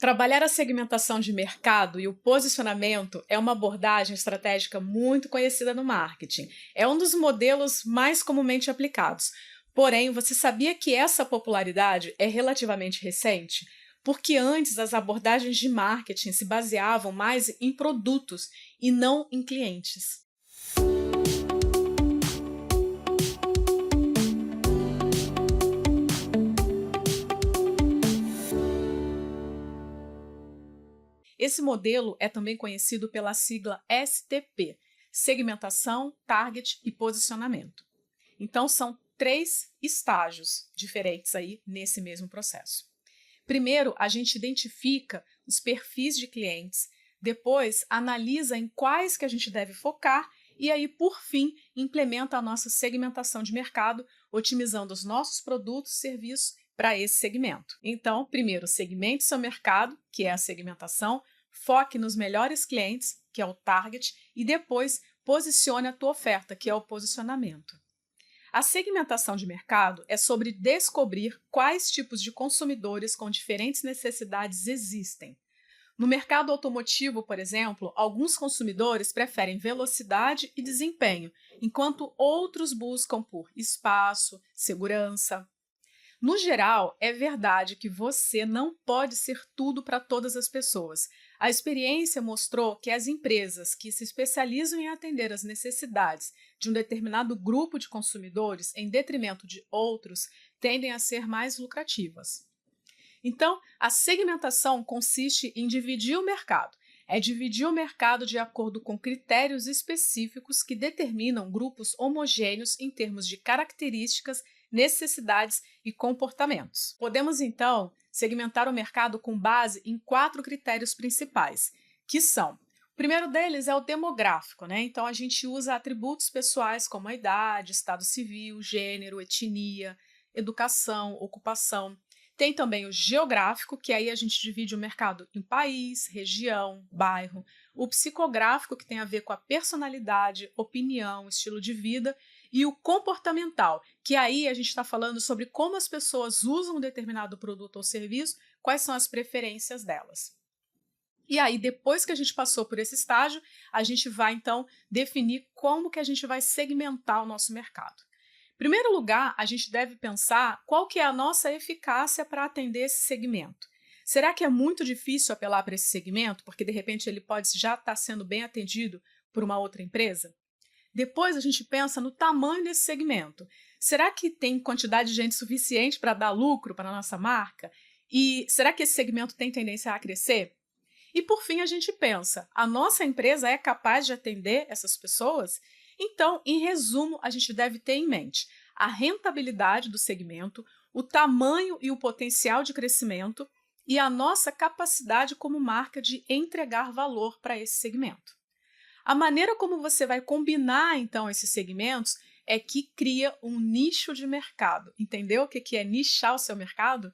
Trabalhar a segmentação de mercado e o posicionamento é uma abordagem estratégica muito conhecida no marketing. É um dos modelos mais comumente aplicados. Porém, você sabia que essa popularidade é relativamente recente? Porque antes as abordagens de marketing se baseavam mais em produtos e não em clientes. Esse modelo é também conhecido pela sigla STP, segmentação, target e posicionamento. Então, são 3 estágios diferentes aí nesse mesmo processo. Primeiro, a gente identifica os perfis de clientes, depois analisa em quais que a gente deve focar e aí, por fim, implementa a nossa segmentação de mercado, otimizando os nossos produtos e serviços para esse segmento. Então, primeiro, segmente seu mercado, que é a segmentação, foque nos melhores clientes, que é o target, e depois posicione a tua oferta, que é o posicionamento. A segmentação de mercado é sobre descobrir quais tipos de consumidores com diferentes necessidades existem. No mercado automotivo, por exemplo, alguns consumidores preferem velocidade e desempenho, enquanto outros buscam por espaço, segurança. No geral, é verdade que você não pode ser tudo para todas as pessoas. A experiência mostrou que as empresas que se especializam em atender às necessidades de um determinado grupo de consumidores em detrimento de outros tendem a ser mais lucrativas. Então, a segmentação consiste em dividir o mercado. É dividir o mercado de acordo com critérios específicos que determinam grupos homogêneos em termos de características, necessidades e comportamentos. Podemos, então, segmentar o mercado com base em 4 critérios principais, que são: o primeiro deles é o demográfico, né? Então, a gente usa atributos pessoais como a idade, estado civil, gênero, etnia, educação, ocupação. Tem também o geográfico, que aí a gente divide o mercado em país, região, bairro. O psicográfico, que tem a ver com a personalidade, opinião, estilo de vida. E o comportamental, que aí a gente está falando sobre como as pessoas usam um determinado produto ou serviço, quais são as preferências delas. E aí, depois que a gente passou por esse estágio, a gente vai, então, definir como que a gente vai segmentar o nosso mercado. Em primeiro lugar, a gente deve pensar qual que é a nossa eficácia para atender esse segmento. Será que é muito difícil apelar para esse segmento, porque de repente ele pode já estar sendo bem atendido por uma outra empresa? Depois a gente pensa no tamanho desse segmento. Será que tem quantidade de gente suficiente para dar lucro para a nossa marca? E será que esse segmento tem tendência a crescer? E por fim a gente pensa, a nossa empresa é capaz de atender essas pessoas? Então, em resumo, a gente deve ter em mente a rentabilidade do segmento, o tamanho e o potencial de crescimento e a nossa capacidade como marca de entregar valor para esse segmento. A maneira como você vai combinar, então, esses segmentos é que cria um nicho de mercado. Entendeu o que é nichar o seu mercado?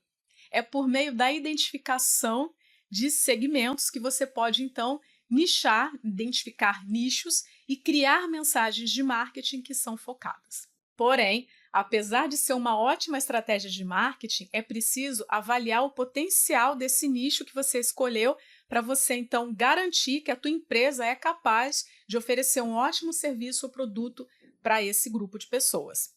É por meio da identificação de segmentos que você pode, então, nichar, identificar nichos e criar mensagens de marketing que são focadas. Porém, apesar de ser uma ótima estratégia de marketing, é preciso avaliar o potencial desse nicho que você escolheu para você, então, garantir que a tua empresa é capaz de oferecer um ótimo serviço ou produto para esse grupo de pessoas.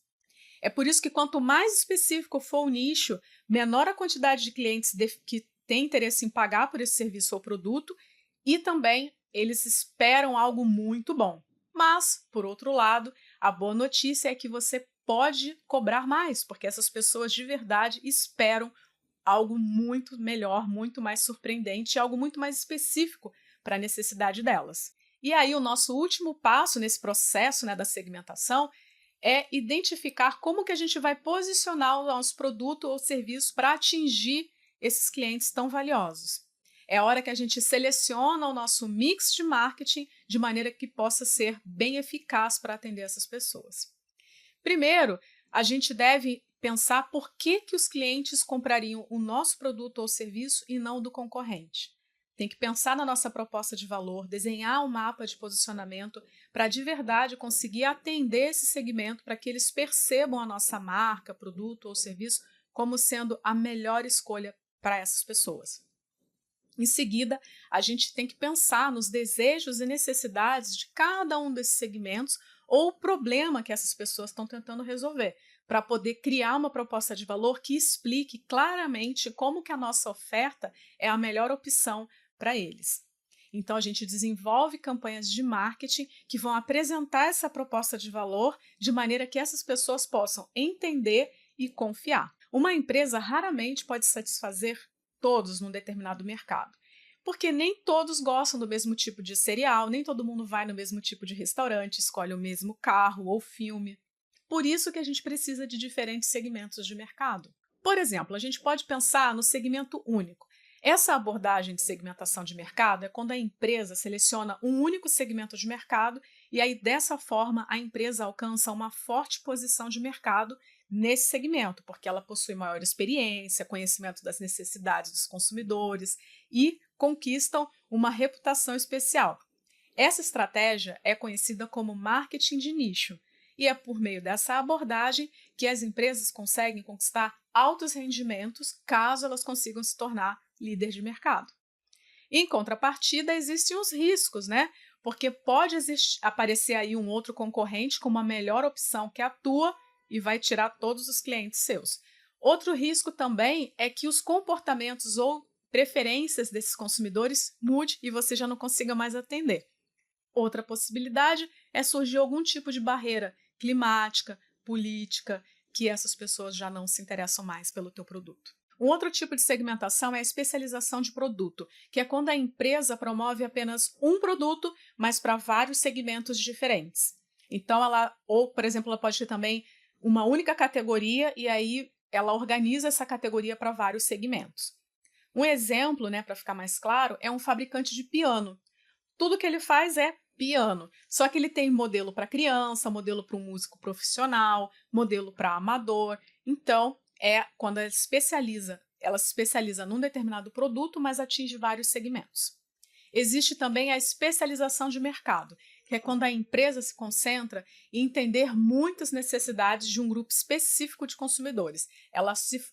É por isso que quanto mais específico for o nicho, menor a quantidade de clientes que têm interesse em pagar por esse serviço ou produto e também eles esperam algo muito bom. Mas, por outro lado, a boa notícia é que você pode cobrar mais, porque essas pessoas de verdade esperam algo muito melhor, muito mais surpreendente, algo muito mais específico para a necessidade delas. E aí o nosso último passo nesse processo, né, da segmentação é identificar como que a gente vai posicionar o nosso produto ou serviço para atingir esses clientes tão valiosos. É a hora que a gente seleciona o nosso mix de marketing de maneira que possa ser bem eficaz para atender essas pessoas. Primeiro, a gente deve pensar por que os clientes comprariam o nosso produto ou serviço e não o do concorrente. Tem que pensar na nossa proposta de valor, desenhar um mapa de posicionamento para de verdade conseguir atender esse segmento para que eles percebam a nossa marca, produto ou serviço como sendo a melhor escolha para essas pessoas. Em seguida, a gente tem que pensar nos desejos e necessidades de cada um desses segmentos ou o problema que essas pessoas estão tentando resolver, para poder criar uma proposta de valor que explique claramente como que a nossa oferta é a melhor opção para eles. Então, a gente desenvolve campanhas de marketing que vão apresentar essa proposta de valor de maneira que essas pessoas possam entender e confiar. Uma empresa raramente pode satisfazer todos num determinado mercado, porque nem todos gostam do mesmo tipo de cereal, nem todo mundo vai no mesmo tipo de restaurante, escolhe o mesmo carro ou filme. Por isso que a gente precisa de diferentes segmentos de mercado. Por exemplo, a gente pode pensar no segmento único. Essa abordagem de segmentação de mercado é quando a empresa seleciona um único segmento de mercado e aí dessa forma a empresa alcança uma forte posição de mercado nesse segmento, porque ela possui maior experiência, conhecimento das necessidades dos consumidores e conquistam uma reputação especial. Essa estratégia é conhecida como marketing de nicho e é por meio dessa abordagem que as empresas conseguem conquistar altos rendimentos caso elas consigam se tornar líder de mercado. Em contrapartida, existem os riscos, né? Porque pode aparecer aí um outro concorrente com uma melhor opção que atua e vai tirar todos os clientes seus. Outro risco também é que os comportamentos ou preferências desses consumidores mude e você já não consiga mais atender. Outra possibilidade é surgir algum tipo de barreira climática, política, que essas pessoas já não se interessam mais pelo teu produto. Um outro tipo de segmentação é a especialização de produto, que é quando a empresa promove apenas um produto, mas para vários segmentos diferentes. Então, por exemplo, ela pode ter também uma única categoria e aí ela organiza essa categoria para vários segmentos. Um exemplo, né, para ficar mais claro, é um fabricante de piano. Tudo que ele faz é piano, só que ele tem modelo para criança, modelo para um músico profissional, modelo para amador. Então, é quando ela se especializa num determinado produto, mas atinge vários segmentos. Existe também a especialização de mercado, que é quando a empresa se concentra em entender muitas necessidades de um grupo específico de consumidores.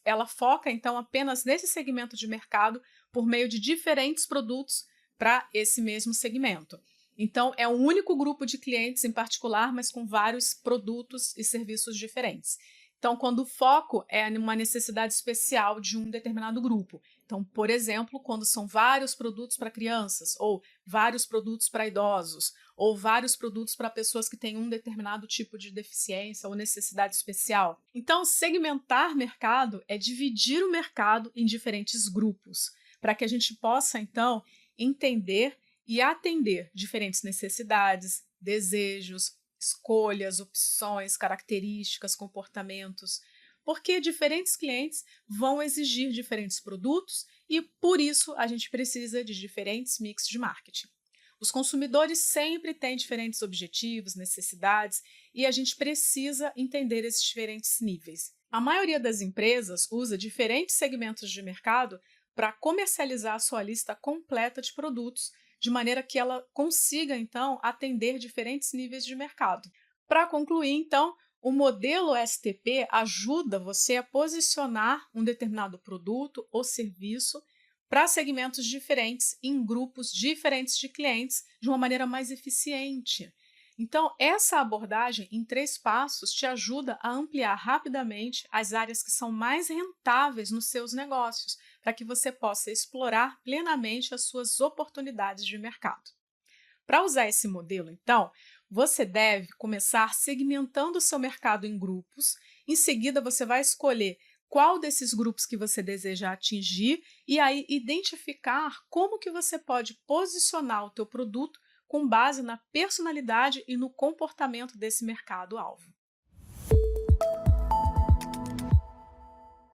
Ela foca, então, apenas nesse segmento de mercado por meio de diferentes produtos para esse mesmo segmento. Então, é um único grupo de clientes em particular, mas com vários produtos e serviços diferentes. Então, quando o foco é uma necessidade especial de um determinado grupo. Então, por exemplo, quando são vários produtos para crianças, ou vários produtos para idosos, ou vários produtos para pessoas que têm um determinado tipo de deficiência ou necessidade especial. Então, segmentar mercado é dividir o mercado em diferentes grupos, para que a gente possa, então, entender e atender diferentes necessidades, desejos, escolhas, opções, características, comportamentos, porque diferentes clientes vão exigir diferentes produtos e, por isso, a gente precisa de diferentes mix de marketing. Os consumidores sempre têm diferentes objetivos, necessidades e a gente precisa entender esses diferentes níveis. A maioria das empresas usa diferentes segmentos de mercado para comercializar a sua lista completa de produtos, de maneira que ela consiga, então, atender diferentes níveis de mercado. Para concluir, então, o modelo STP ajuda você a posicionar um determinado produto ou serviço para segmentos diferentes, em grupos diferentes de clientes, de uma maneira mais eficiente. Então, essa abordagem em 3 passos te ajuda a ampliar rapidamente as áreas que são mais rentáveis nos seus negócios, para que você possa explorar plenamente as suas oportunidades de mercado. Para usar esse modelo, então, você deve começar segmentando o seu mercado em grupos, em seguida você vai escolher qual desses grupos que você deseja atingir e aí identificar como que você pode posicionar o teu produto com base na personalidade e no comportamento desse mercado-alvo.